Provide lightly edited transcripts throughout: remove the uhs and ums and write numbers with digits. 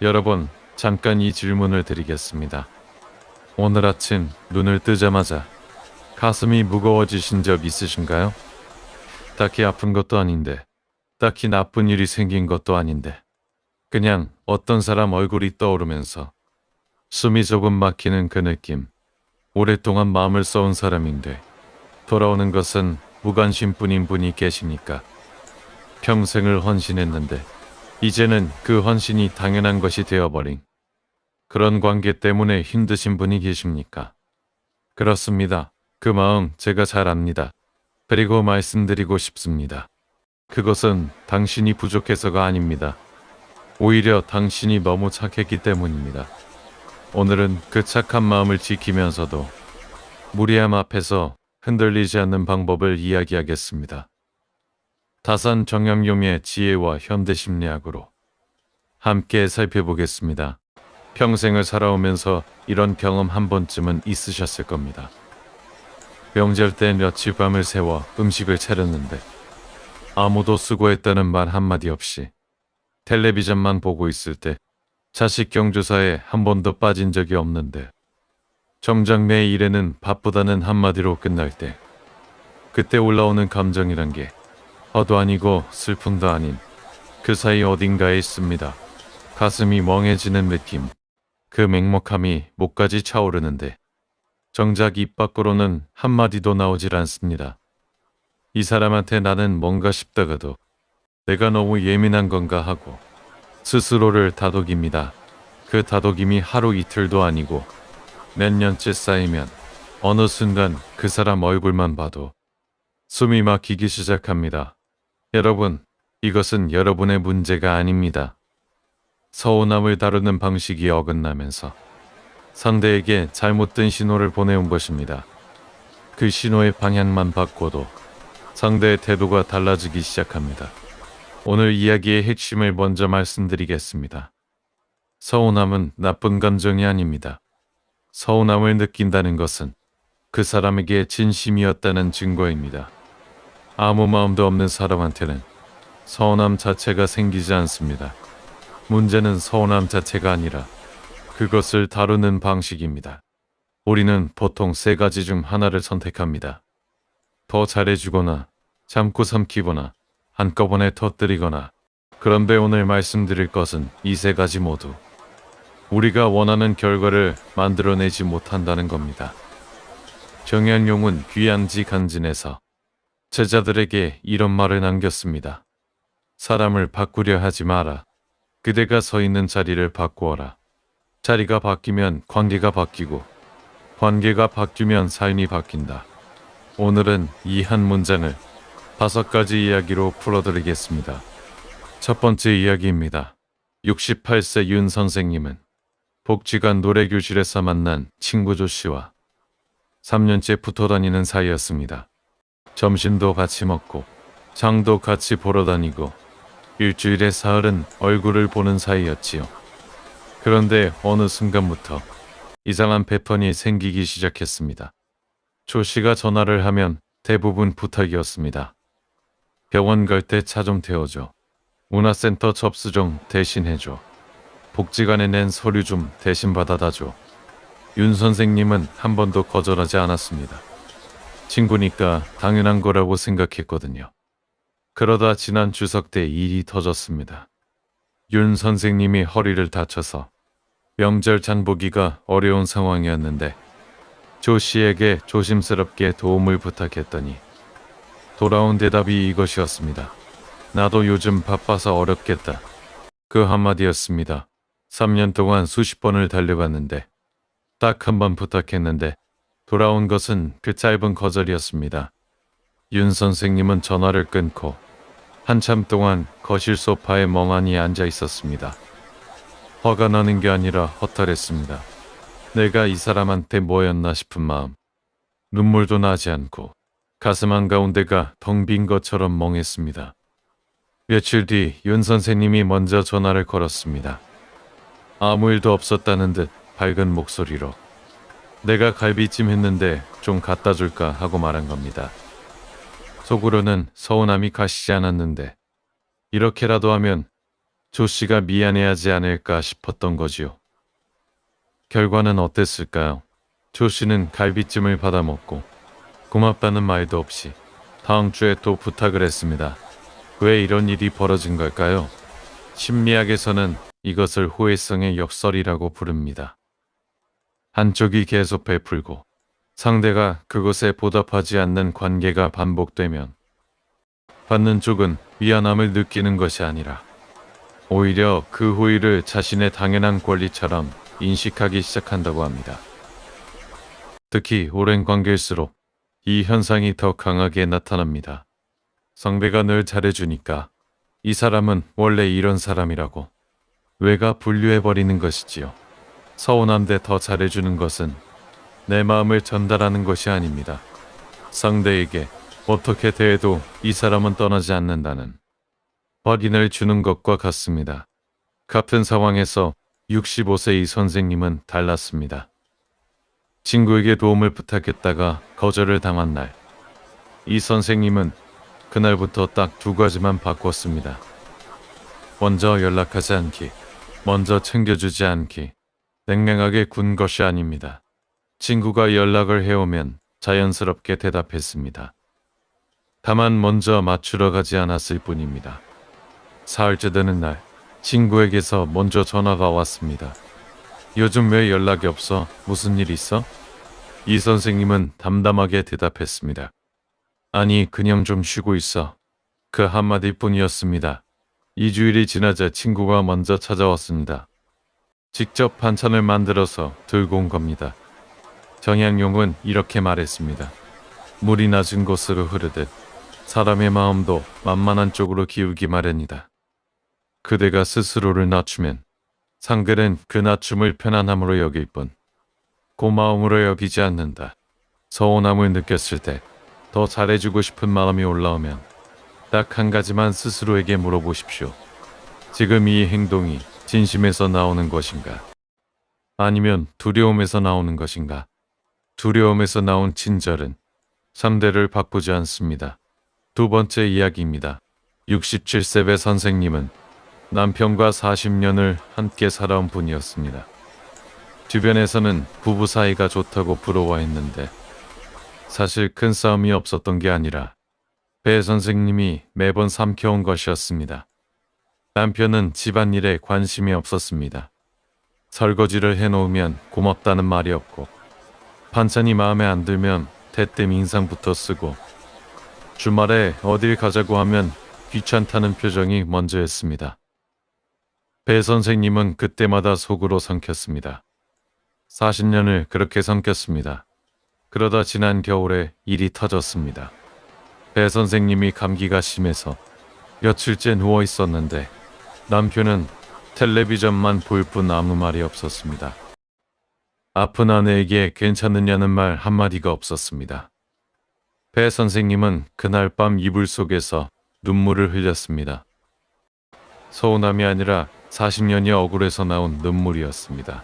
여러분, 잠깐 이 질문을 드리겠습니다. 오늘 아침 눈을 뜨자마자 가슴이 무거워지신 적 있으신가요? 딱히 아픈 것도 아닌데, 딱히 나쁜 일이 생긴 것도 아닌데, 그냥 어떤 사람 얼굴이 떠오르면서 숨이 조금 막히는 그 느낌. 오랫동안 마음을 써온 사람인데 돌아오는 것은 무관심뿐인 분이 계십니까? 평생을 헌신했는데 이제는 그 헌신이 당연한 것이 되어버린 그런 관계 때문에 힘드신 분이 계십니까? 그렇습니다. 그 마음 제가 잘 압니다. 그리고 말씀드리고 싶습니다. 그것은 당신이 부족해서가 아닙니다. 오히려 당신이 너무 착했기 때문입니다. 오늘은 그 착한 마음을 지키면서도 무리함 앞에서 흔들리지 않는 방법을 이야기하겠습니다. 다산 정약용의 지혜와 현대심리학으로 함께 살펴보겠습니다. 평생을 살아오면서 이런 경험 한 번쯤은 있으셨을 겁니다. 명절 때 며칠 밤을 새워 음식을 차렸는데 아무도 수고했다는 말 한마디 없이 텔레비전만 보고 있을 때 자식 경조사에 한 번도 빠진 적이 없는데 정작 내 일에는 바쁘다는 한마디로 끝날 때 그때 올라오는 감정이란 게 허도 아니고 슬픔도 아닌 그 사이 어딘가에 있습니다. 가슴이 멍해지는 느낌, 그 맹목함이 목까지 차오르는데 정작 입 밖으로는 한마디도 나오질 않습니다. 이 사람한테 나는 뭔가 싶다가도 내가 너무 예민한 건가 하고 스스로를 다독입니다. 그 다독임이 하루 이틀도 아니고 몇 년째 쌓이면 어느 순간 그 사람 얼굴만 봐도 숨이 막히기 시작합니다. 여러분, 이것은 여러분의 문제가 아닙니다. 서운함을 다루는 방식이 어긋나면서 상대에게 잘못된 신호를 보내온 것입니다. 그 신호의 방향만 바꿔도 상대의 태도가 달라지기 시작합니다. 오늘 이야기의 핵심을 먼저 말씀드리겠습니다. 서운함은 나쁜 감정이 아닙니다. 서운함을 느낀다는 것은 그 사람에게 진심이었다는 증거입니다. 아무 마음도 없는 사람한테는 서운함 자체가 생기지 않습니다. 문제는 서운함 자체가 아니라 그것을 다루는 방식입니다. 우리는 보통 세 가지 중 하나를 선택합니다. 더 잘해주거나 참고 삼키거나 한꺼번에 터뜨리거나. 그런데 오늘 말씀드릴 것은 이 세 가지 모두 우리가 원하는 결과를 만들어내지 못한다는 겁니다. 정약용은 귀양지 간진에서 제자들에게 이런 말을 남겼습니다. 사람을 바꾸려 하지 마라. 그대가 서 있는 자리를 바꾸어라. 자리가 바뀌면 관계가 바뀌고 관계가 바뀌면 삶이 바뀐다. 오늘은 이 한 문장을 5가지 이야기로 풀어드리겠습니다. 첫 번째 이야기입니다. 68세 윤 선생님은 복지관 노래교실에서 만난 친구 조 씨와 3년째 붙어 다니는 사이였습니다. 점심도 같이 먹고 장도 같이 보러 다니고 일주일에 사흘은 얼굴을 보는 사이였지요. 그런데 어느 순간부터 이상한 패턴이 생기기 시작했습니다. 조 씨가 전화를 하면 대부분 부탁이었습니다. 병원 갈 때 차 좀 태워줘. 문화센터 접수 좀 대신 해줘. 복지관에 낸 서류 좀 대신 받아다 줘. 윤 선생님은 한 번도 거절하지 않았습니다. 친구니까 당연한 거라고 생각했거든요. 그러다 지난 추석 때 일이 터졌습니다. 윤 선생님이 허리를 다쳐서 명절 장보기가 어려운 상황이었는데 조 씨에게 조심스럽게 도움을 부탁했더니 돌아온 대답이 이것이었습니다. 나도 요즘 바빠서 어렵겠다. 그 한마디였습니다. 3년 동안 수십 번을 달려갔는데 딱 한 번 부탁했는데 돌아온 것은 그 짧은 거절이었습니다. 윤 선생님은 전화를 끊고 한참 동안 거실 소파에 멍하니 앉아 있었습니다. 화가 나는 게 아니라 허탈했습니다. 내가 이 사람한테 뭐였나 싶은 마음. 눈물도 나지 않고 가슴 한가운데가 텅 빈 것처럼 멍했습니다. 며칠 뒤 윤 선생님이 먼저 전화를 걸었습니다. 아무 일도 없었다는 듯 밝은 목소리로 내가 갈비찜 했는데 좀 갖다 줄까 하고 말한 겁니다. 속으로는 서운함이 가시지 않았는데 이렇게라도 하면 조 씨가 미안해하지 않을까 싶었던 거지요. 결과는 어땠을까요? 조 씨는 갈비찜을 받아먹고 고맙다는 말도 없이 다음 주에 또 부탁을 했습니다. 왜 이런 일이 벌어진 걸까요? 심리학에서는 이것을 호혜성의 역설이라고 부릅니다. 한쪽이 계속 베풀고 상대가 그것에 보답하지 않는 관계가 반복되면 받는 쪽은 미안함을 느끼는 것이 아니라 오히려 그 호의를 자신의 당연한 권리처럼 인식하기 시작한다고 합니다. 특히 오랜 관계일수록 이 현상이 더 강하게 나타납니다. 상대가 늘 잘해주니까 이 사람은 원래 이런 사람이라고 외가 분류해버리는 것이지요. 서운한데 더 잘해주는 것은 내 마음을 전달하는 것이 아닙니다. 상대에게 어떻게 대해도 이 사람은 떠나지 않는다는 확인을 주는 것과 같습니다. 같은 상황에서 65세 이 선생님은 달랐습니다. 친구에게 도움을 부탁했다가 거절을 당한 날, 이 선생님은 그날부터 딱 두 가지만 바꿨습니다. 먼저 연락하지 않기, 먼저 챙겨주지 않기. 냉랭하게 군 것이 아닙니다. 친구가 연락을 해오면 자연스럽게 대답했습니다. 다만 먼저 맞추러 가지 않았을 뿐입니다. 사흘째 되는 날, 친구에게서 먼저 전화가 왔습니다. 요즘 왜 연락이 없어? 무슨 일 있어? 이 선생님은 담담하게 대답했습니다. 아니, 그냥 좀 쉬고 있어. 그 한마디뿐이었습니다. 2주일이 지나자 친구가 먼저 찾아왔습니다. 직접 반찬을 만들어서 들고 온 겁니다. 정약용은 이렇게 말했습니다. 물이 낮은 곳으로 흐르듯 사람의 마음도 만만한 쪽으로 기우기 마련이다. 그대가 스스로를 낮추면 상대는 그 낮춤을 편안함으로 여길 뿐 고마움으로 여기지 않는다. 서운함을 느꼈을 때 더 잘해주고 싶은 마음이 올라오면 딱 한 가지만 스스로에게 물어보십시오. 지금 이 행동이 진심에서 나오는 것인가? 아니면 두려움에서 나오는 것인가? 두려움에서 나온 친절은 상대를 바꾸지 않습니다. 두 번째 이야기입니다. 67세 선생님은 남편과 40년을 함께 살아온 분이었습니다. 주변에서는 부부 사이가 좋다고 부러워했는데 사실 큰 싸움이 없었던 게 아니라 배 선생님이 매번 삼켜온 것이었습니다. 남편은 집안일에 관심이 없었습니다. 설거지를 해놓으면 고맙다는 말이 없고 반찬이 마음에 안 들면 대뜸 인상부터 쓰고 주말에 어딜 가자고 하면 귀찮다는 표정이 먼저였습니다. 배 선생님은 그때마다 속으로 삼켰습니다. 40년을 그렇게 삼켰습니다. 그러다 지난 겨울에 일이 터졌습니다. 배 선생님이 감기가 심해서 며칠째 누워 있었는데 남편은 텔레비전만 볼 뿐 아무 말이 없었습니다. 아픈 아내에게 괜찮느냐는 말 한마디가 없었습니다. 배 선생님은 그날 밤 이불 속에서 눈물을 흘렸습니다. 서운함이 아니라 40년이 억울해서 나온 눈물이었습니다.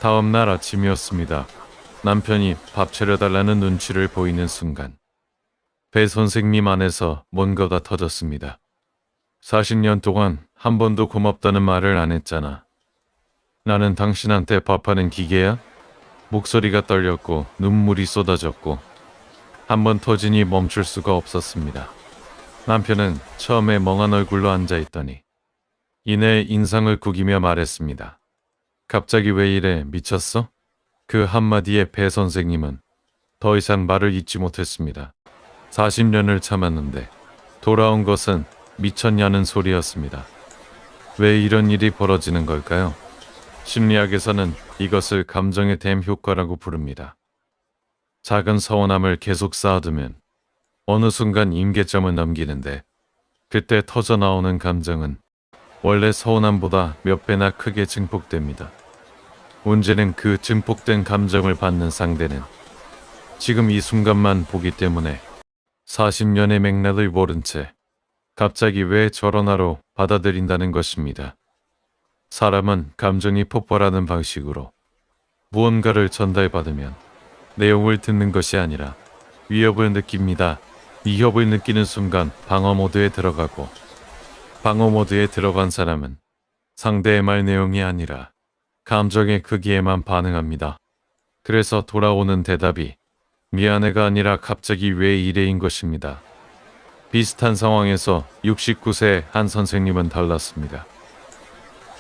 다음 날 아침이었습니다. 남편이 밥 차려달라는 눈치를 보이는 순간 배 선생님 안에서 뭔가가 터졌습니다. 40년 동안 한 번도 고맙다는 말을 안 했잖아. 나는 당신한테 밥하는 기계야? 목소리가 떨렸고 눈물이 쏟아졌고 한 번 터지니 멈출 수가 없었습니다. 남편은 처음에 멍한 얼굴로 앉아있더니 이내 인상을 구기며 말했습니다. 갑자기 왜 이래? 미쳤어? 그 한마디에 배 선생님은 더 이상 말을 잇지 못했습니다. 40년을 참았는데 돌아온 것은 미쳤냐는 소리였습니다. 왜 이런 일이 벌어지는 걸까요? 심리학에서는 이것을 감정의 댐 효과라고 부릅니다. 작은 서운함을 계속 쌓아두면 어느 순간 임계점을 넘기는데 그때 터져나오는 감정은 원래 서운함보다 몇 배나 크게 증폭됩니다. 문제는 그 증폭된 감정을 받는 상대는 지금 이 순간만 보기 때문에 40년의 맥락을 모른 채 갑자기 왜 저러나로 받아들인다는 것입니다. 사람은 감정이 폭발하는 방식으로 무언가를 전달받으면 내용을 듣는 것이 아니라 위협을 느낍니다. 위협을 느끼는 순간 방어 모드에 들어가고 방어 모드에 들어간 사람은 상대의 말 내용이 아니라 감정의 크기에만 반응합니다. 그래서 돌아오는 대답이 미안해가 아니라 갑자기 왜 이래인 것입니다. 비슷한 상황에서 69세 한 선생님은 달랐습니다.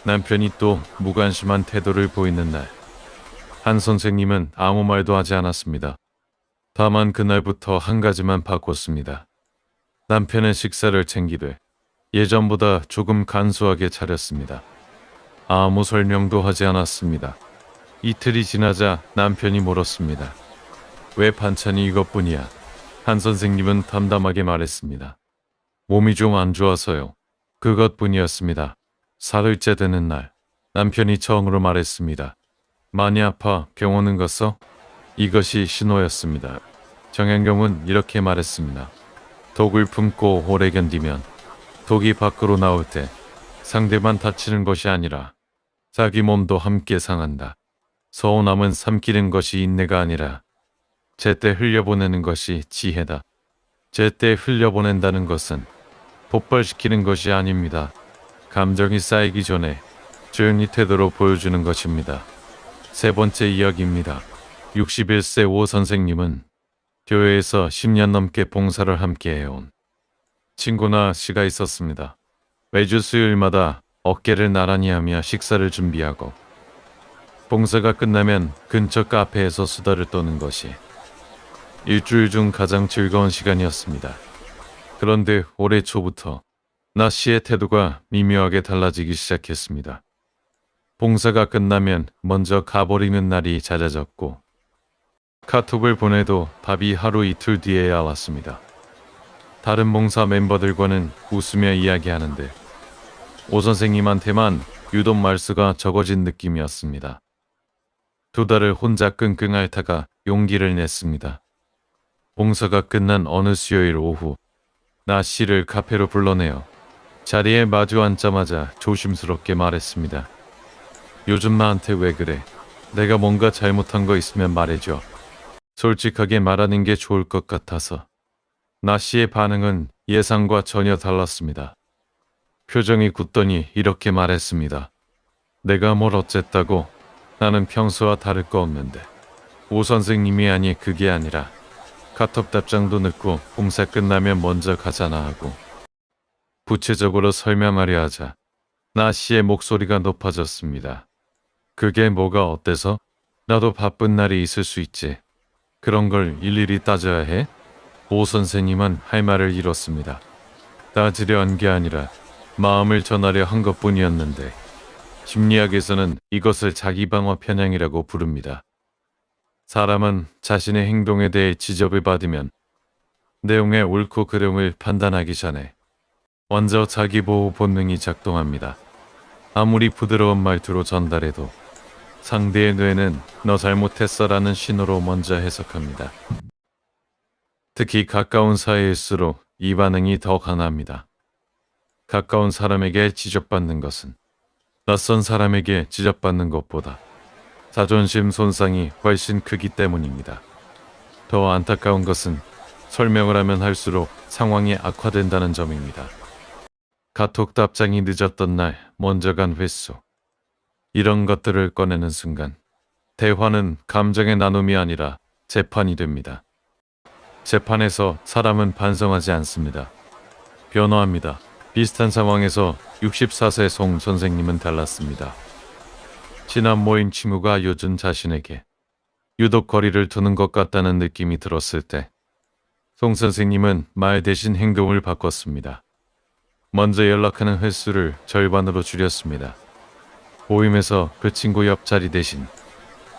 남편이 또 무관심한 태도를 보이는 날, 한 선생님은 아무 말도 하지 않았습니다. 다만 그날부터 한 가지만 바꿨습니다. 남편의 식사를 챙기되 예전보다 조금 간소하게 차렸습니다. 아무 설명도 하지 않았습니다. 이틀이 지나자 남편이 물었습니다. 왜 반찬이 이것뿐이야? 한 선생님은 담담하게 말했습니다. 몸이 좀 안 좋아서요. 그것뿐이었습니다. 사흘째 되는 날, 남편이 처음으로 말했습니다. 많이 아파 병원은 갔어? 이것이 신호였습니다. 정현경은 이렇게 말했습니다. 독을 품고 오래 견디면 독이 밖으로 나올 때 상대만 다치는 것이 아니라 자기 몸도 함께 상한다. 서운함은 삼키는 것이 인내가 아니라 제때 흘려보내는 것이 지혜다. 제때 흘려보낸다는 것은 폭발시키는 것이 아닙니다. 감정이 쌓이기 전에 조용히 태도로 보여주는 것입니다. 세 번째 이야기입니다. 61세 오 선생님은 교회에서 10년 넘게 봉사를 함께 해온 친구나 씨가 있었습니다. 매주 수요일마다 어깨를 나란히 하며 식사를 준비하고 봉사가 끝나면 근처 카페에서 수다를 떠는 것이 일주일 중 가장 즐거운 시간이었습니다. 그런데 올해 초부터 나 씨의 태도가 미묘하게 달라지기 시작했습니다. 봉사가 끝나면 먼저 가버리는 날이 잦아졌고 카톡을 보내도 답이 하루 이틀 뒤에야 왔습니다. 다른 봉사 멤버들과는 웃으며 이야기하는데 오 선생님한테만 유독 말수가 적어진 느낌이었습니다. 2달을 혼자 끙끙 앓다가 용기를 냈습니다. 봉사가 끝난 어느 수요일 오후 나 씨를 카페로 불러내어 자리에 마주 앉자마자 조심스럽게 말했습니다. 요즘 나한테 왜 그래? 내가 뭔가 잘못한 거 있으면 말해줘. 솔직하게 말하는 게 좋을 것 같아서. 나 씨의 반응은 예상과 전혀 달랐습니다. 표정이 굳더니 이렇게 말했습니다. 내가 뭘 어쨌다고? 나는 평소와 다를 거 없는데. 오 선생님이 아니 그게 아니라 카톡 답장도 늦고 봉사 끝나면 먼저 가잖아 하고 구체적으로 설명하려 하자 나 씨의 목소리가 높아졌습니다. 그게 뭐가 어때서? 나도 바쁜 날이 있을 수 있지. 그런 걸 일일이 따져야 해? 오 선생님은 할 말을 잃었습니다. 따지려 한 게 아니라 마음을 전하려 한 것뿐이었는데 심리학에서는 이것을 자기방어 편향이라고 부릅니다. 사람은 자신의 행동에 대해 지적을 받으면 내용의 옳고 그름을 판단하기 전에 먼저 자기보호 본능이 작동합니다. 아무리 부드러운 말투로 전달해도 상대의 뇌는 너 잘못했어라는 신호로 먼저 해석합니다. 특히 가까운 사이일수록 이 반응이 더 강합니다. 가까운 사람에게 지적받는 것은 낯선 사람에게 지적받는 것보다 자존심 손상이 훨씬 크기 때문입니다. 더 안타까운 것은 설명을 하면 할수록 상황이 악화된다는 점입니다. 카톡 답장이 늦었던 날 먼저 간 횟수. 이런 것들을 꺼내는 순간 대화는 감정의 나눔이 아니라 재판이 됩니다. 재판에서 사람은 반성하지 않습니다. 변호합니다. 비슷한 상황에서 64세 송 선생님은 달랐습니다. 지난 모임 친구가 요즘 자신에게 유독 거리를 두는 것 같다는 느낌이 들었을 때 송 선생님은 말 대신 행동을 바꿨습니다. 먼저 연락하는 횟수를 절반으로 줄였습니다. 모임에서 그 친구 옆자리 대신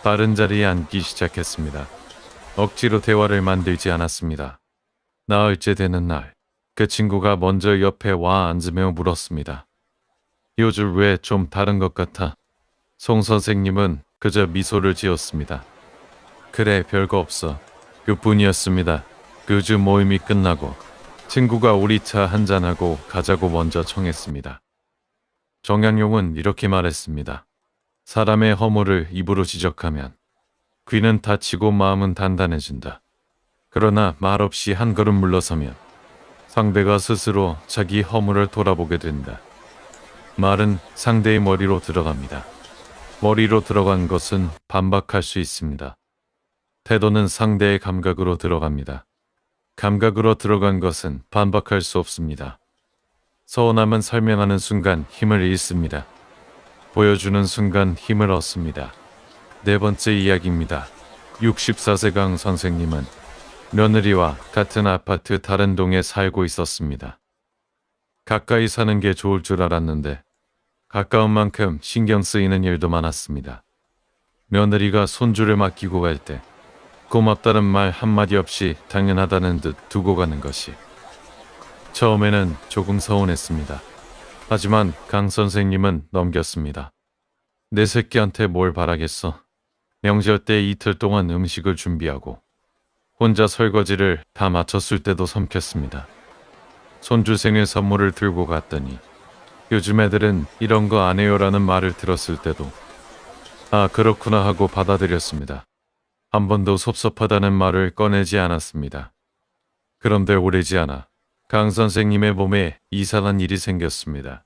다른 자리에 앉기 시작했습니다. 억지로 대화를 만들지 않았습니다. 나흘째 되는 날, 그 친구가 먼저 옆에 와 앉으며 물었습니다. 요즘 왜 좀 다른 것 같아? 송 선생님은 그저 미소를 지었습니다. 그래, 별거 없어. 그뿐이었습니다. 그 주 모임이 끝나고 친구가 우리 차 한잔하고 가자고 먼저 청했습니다. 정양용은 이렇게 말했습니다. 사람의 허물을 입으로 지적하면 귀는 다치고 마음은 단단해진다. 그러나 말없이 한 걸음 물러서면 상대가 스스로 자기 허물을 돌아보게 된다. 말은 상대의 머리로 들어갑니다. 머리로 들어간 것은 반박할 수 있습니다. 태도는 상대의 감각으로 들어갑니다. 감각으로 들어간 것은 반박할 수 없습니다. 서운함은 설명하는 순간 힘을 잃습니다. 보여주는 순간 힘을 얻습니다. 네 번째 이야기입니다. 64세 강 선생님은 며느리와 같은 아파트 다른 동에 살고 있었습니다. 가까이 사는 게 좋을 줄 알았는데 가까운 만큼 신경 쓰이는 일도 많았습니다. 며느리가 손주를 맡기고 갈 때 고맙다는 말 한마디 없이 당연하다는 듯 두고 가는 것이 처음에는 조금 서운했습니다. 하지만 강 선생님은 넘겼습니다. 내 새끼한테 뭘 바라겠어. 명절 때 이틀 동안 음식을 준비하고 혼자 설거지를 다 마쳤을 때도 섬켰습니다. 손주 생일 선물을 들고 갔더니 요즘 애들은 이런 거 안 해요라는 말을 들었을 때도 아 그렇구나 하고 받아들였습니다. 한 번도 섭섭하다는 말을 꺼내지 않았습니다. 그런데 오래지 않아 강 선생님의 몸에 이상한 일이 생겼습니다.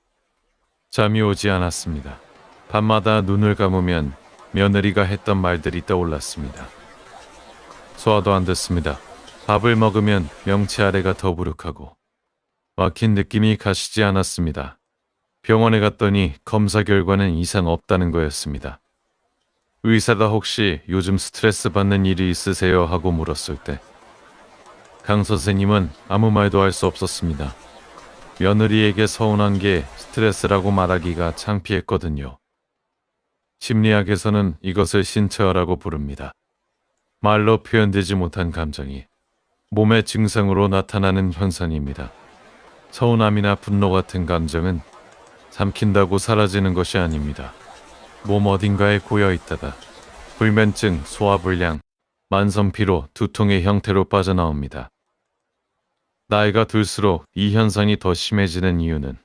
잠이 오지 않았습니다. 밤마다 눈을 감으면 며느리가 했던 말들이 떠올랐습니다. 소화도 안 됐습니다. 밥을 먹으면 명치 아래가 더부룩하고 막힌 느낌이 가시지 않았습니다. 병원에 갔더니 검사 결과는 이상 없다는 거였습니다. 의사가 혹시 요즘 스트레스 받는 일이 있으세요? 하고 물었을 때 강 선생님은 아무 말도 할 수 없었습니다. 며느리에게 서운한 게 스트레스라고 말하기가 창피했거든요. 심리학에서는 이것을 신체어라고 부릅니다. 말로 표현되지 못한 감정이 몸의 증상으로 나타나는 현상입니다. 서운함이나 분노 같은 감정은 삼킨다고 사라지는 것이 아닙니다. 몸 어딘가에 고여 있다가 불면증, 소화불량, 만성피로, 두통의 형태로 빠져나옵니다. 나이가 들수록 이 현상이 더 심해지는 이유는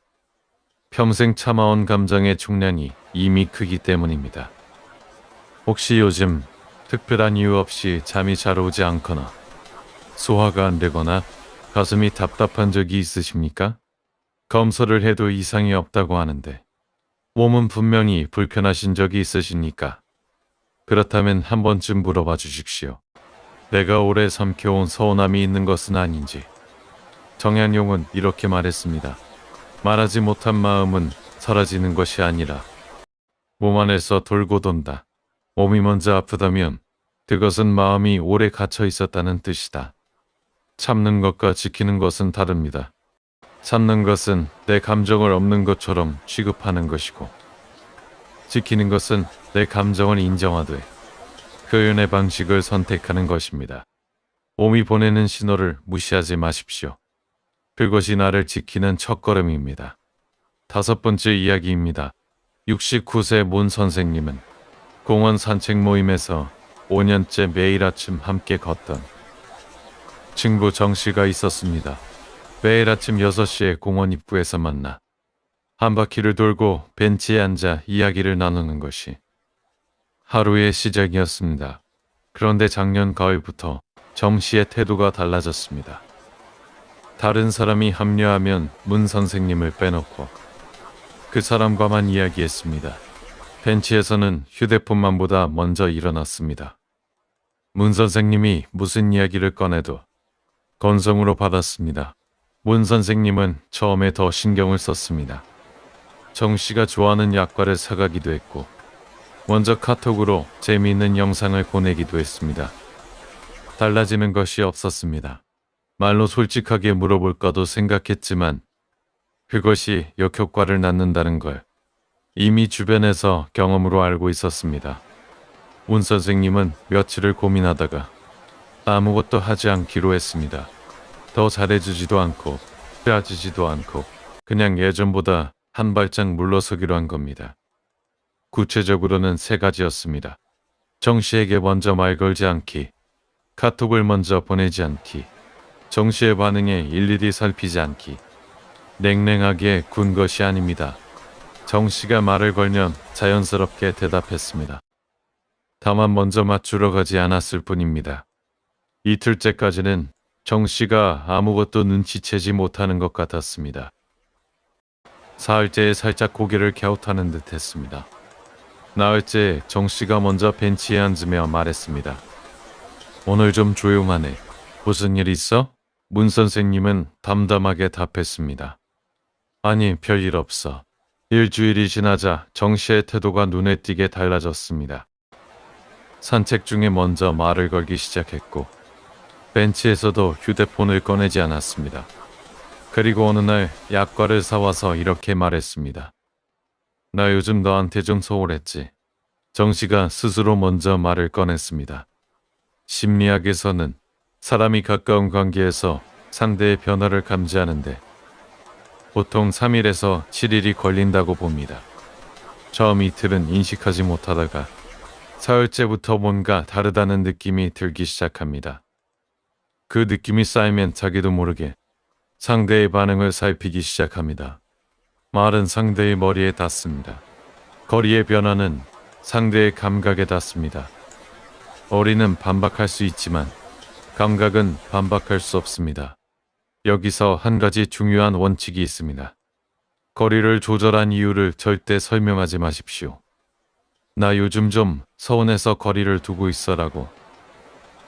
평생 참아온 감정의 총량이 이미 크기 때문입니다. 혹시 요즘 특별한 이유 없이 잠이 잘 오지 않거나 소화가 안 되거나 가슴이 답답한 적이 있으십니까? 검사를 해도 이상이 없다고 하는데 몸은 분명히 불편하신 적이 있으십니까? 그렇다면 한 번쯤 물어봐 주십시오. 내가 오래 삼켜온 서운함이 있는 것은 아닌지. 정약용은 이렇게 말했습니다. 말하지 못한 마음은 사라지는 것이 아니라 몸 안에서 돌고 돈다. 몸이 먼저 아프다면 그것은 마음이 오래 갇혀 있었다는 뜻이다. 참는 것과 지키는 것은 다릅니다. 참는 것은 내 감정을 없는 것처럼 취급하는 것이고 지키는 것은 내 감정을 인정하되 표현의 방식을 선택하는 것입니다. 몸이 보내는 신호를 무시하지 마십시오. 그것이 나를 지키는 첫걸음입니다. 다섯 번째 이야기입니다. 69세 문 선생님은 공원 산책 모임에서 5년째 매일 아침 함께 걷던 친구 정 씨가 있었습니다. 매일 아침 6시에 공원 입구에서 만나 한 바퀴를 돌고 벤치에 앉아 이야기를 나누는 것이 하루의 시작이었습니다. 그런데 작년 가을부터 정 씨의 태도가 달라졌습니다. 다른 사람이 합류하면 문 선생님을 빼놓고 그 사람과만 이야기했습니다. 벤치에서는 휴대폰만 보다 먼저 일어났습니다. 문 선생님이 무슨 이야기를 꺼내도 건성으로 받았습니다. 문 선생님은 처음에 더 신경을 썼습니다. 정 씨가 좋아하는 약과를 사가기도 했고 먼저 카톡으로 재미있는 영상을 보내기도 했습니다. 달라지는 것이 없었습니다. 말로 솔직하게 물어볼까도 생각했지만 그것이 역효과를 낳는다는 걸 이미 주변에서 경험으로 알고 있었습니다. 문 선생님은 며칠을 고민하다가 아무것도 하지 않기로 했습니다. 더 잘해주지도 않고 빼앗지지도 않고 그냥 예전보다 한 발짝 물러서기로 한 겁니다. 구체적으로는 세 가지였습니다. 정 씨에게 먼저 말 걸지 않기, 카톡을 먼저 보내지 않기, 정 씨의 반응에 일일이 살피지 않기. 냉랭하게 군 것이 아닙니다. 정 씨가 말을 걸면 자연스럽게 대답했습니다. 다만 먼저 맞추러 가지 않았을 뿐입니다. 이틀째까지는 정 씨가 아무것도 눈치채지 못하는 것 같았습니다. 사흘째에 살짝 고개를 갸웃하는 듯 했습니다. 나흘째 정 씨가 먼저 벤치에 앉으며 말했습니다. 오늘 좀 조용하네. 무슨 일 있어? 문 선생님은 담담하게 답했습니다. 아니, 별일 없어. 일주일이 지나자 정 씨의 태도가 눈에 띄게 달라졌습니다. 산책 중에 먼저 말을 걸기 시작했고 벤치에서도 휴대폰을 꺼내지 않았습니다. 그리고 어느 날 약과를 사와서 이렇게 말했습니다. 나 요즘 너한테 좀 소홀했지. 정 씨가 스스로 먼저 말을 꺼냈습니다. 심리학에서는 사람이 가까운 관계에서 상대의 변화를 감지하는데 보통 3일에서 7일이 걸린다고 봅니다. 처음 이틀은 인식하지 못하다가 사흘째부터 뭔가 다르다는 느낌이 들기 시작합니다. 그 느낌이 쌓이면 자기도 모르게 상대의 반응을 살피기 시작합니다. 말은 상대의 머리에 닿습니다. 거리의 변화는 상대의 감각에 닿습니다. 머리는 반박할 수 있지만 감각은 반박할 수 없습니다. 여기서 한 가지 중요한 원칙이 있습니다. 거리를 조절한 이유를 절대 설명하지 마십시오. 나 요즘 좀 서운해서 거리를 두고 있어라고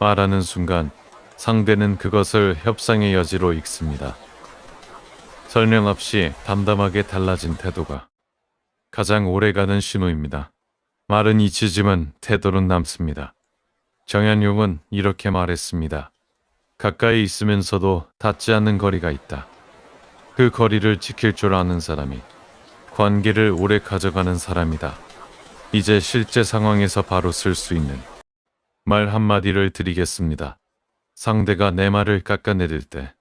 말하는 순간 상대는 그것을 협상의 여지로 읽습니다. 설명 없이 담담하게 달라진 태도가 가장 오래가는 신호입니다. 말은 잊히지만 태도는 남습니다. 정현용은 이렇게 말했습니다. 가까이 있으면서도 닿지 않는 거리가 있다. 그 거리를 지킬 줄 아는 사람이 관계를 오래 가져가는 사람이다. 이제 실제 상황에서 바로 쓸 수 있는 말 한마디를 드리겠습니다. 상대가 내 말을 깎아내릴 때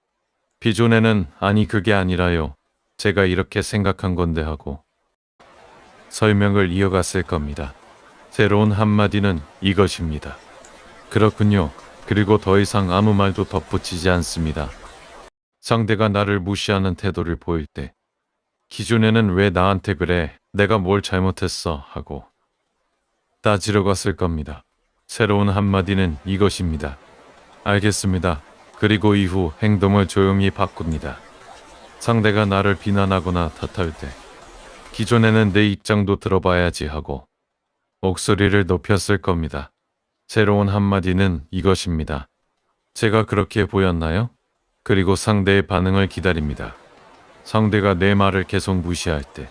비존에는 아니 그게 아니라요. 제가 이렇게 생각한 건데 하고 설명을 이어갔을 겁니다. 새로운 한마디는 이것입니다. 그렇군요. 그리고 더 이상 아무 말도 덧붙이지 않습니다. 상대가 나를 무시하는 태도를 보일 때 기존에는 왜 나한테 그래? 내가 뭘 잘못했어? 하고 따지러 갔을 겁니다. 새로운 한마디는 이것입니다. 알겠습니다. 그리고 이후 행동을 조용히 바꿉니다. 상대가 나를 비난하거나 탓할 때 기존에는 내 입장도 들어봐야지 하고 목소리를 높였을 겁니다. 새로운 한마디는 이것입니다. 제가 그렇게 보였나요? 그리고 상대의 반응을 기다립니다. 상대가 내 말을 계속 무시할 때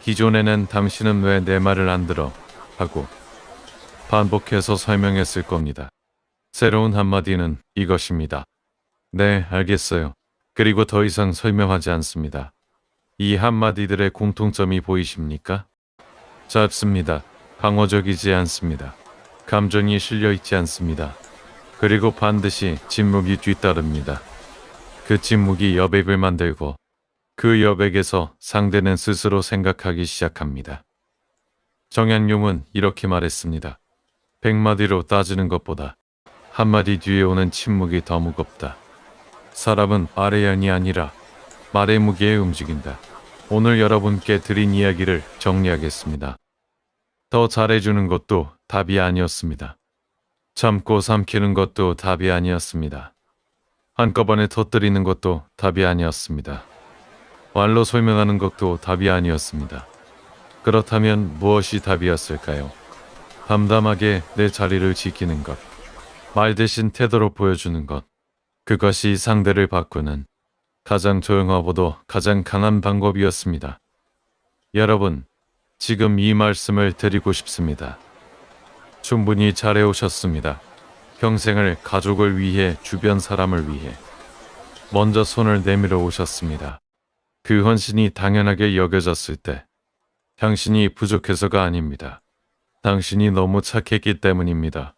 기존에는 당신은 왜 내 말을 안 들어? 하고 반복해서 설명했을 겁니다. 새로운 한마디는 이것입니다. 네, 알겠어요. 그리고 더 이상 설명하지 않습니다. 이 한마디들의 공통점이 보이십니까? 짧습니다. 방어적이지 않습니다. 감정이 실려있지 않습니다. 그리고 반드시 침묵이 뒤따릅니다. 그 침묵이 여백을 만들고 그 여백에서 상대는 스스로 생각하기 시작합니다. 정약용은 이렇게 말했습니다. 100마디로 따지는 것보다 한마디 뒤에 오는 침묵이 더 무겁다. 사람은 말의 양이 아니라 말의 무게에 움직인다. 오늘 여러분께 드린 이야기를 정리하겠습니다. 더 잘해주는 것도 답이 아니었습니다. 참고 삼키는 것도 답이 아니었습니다. 한꺼번에 터뜨리는 것도 답이 아니었습니다. 말로 설명하는 것도 답이 아니었습니다. 그렇다면 무엇이 답이었을까요? 담담하게 내 자리를 지키는 것, 말 대신 태도로 보여주는 것, 그것이 상대를 바꾸는 가장 조용하고도 가장 강한 방법이었습니다. 여러분, 지금 이 말씀을 드리고 싶습니다. 충분히 잘해오셨습니다. 평생을 가족을 위해, 주변 사람을 위해 먼저 손을 내밀어 오셨습니다. 그 헌신이 당연하게 여겨졌을 때 당신이 부족해서가 아닙니다. 당신이 너무 착했기 때문입니다.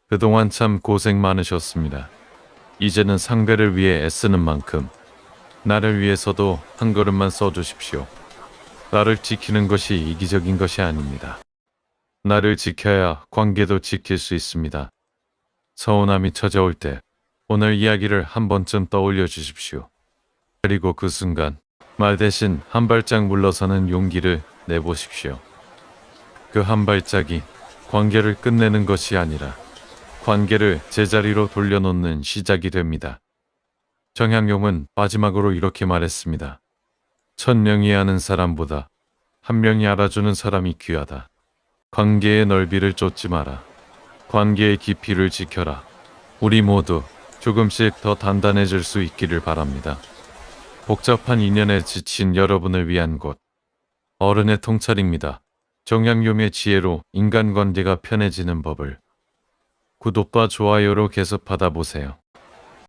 그동안 참 고생 많으셨습니다. 이제는 상대를 위해 애쓰는 만큼 나를 위해서도 한 걸음만 써주십시오. 나를 지키는 것이 이기적인 것이 아닙니다. 나를 지켜야 관계도 지킬 수 있습니다. 서운함이 찾아올 때 오늘 이야기를 한 번쯤 떠올려 주십시오. 그리고 그 순간 말 대신 한 발짝 물러서는 용기를 내보십시오. 그 한 발짝이 관계를 끝내는 것이 아니라 관계를 제자리로 돌려놓는 시작이 됩니다. 정향용은 마지막으로 이렇게 말했습니다. 1000명이 아는 사람보다 1명이 알아주는 사람이 귀하다. 관계의 넓이를 쫓지 마라. 관계의 깊이를 지켜라. 우리 모두 조금씩 더 단단해질 수 있기를 바랍니다. 복잡한 인연에 지친 여러분을 위한 곳. 어른의 통찰입니다. 정양용의 지혜로 인간관계가 편해지는 법을 구독과 좋아요로 계속 받아보세요.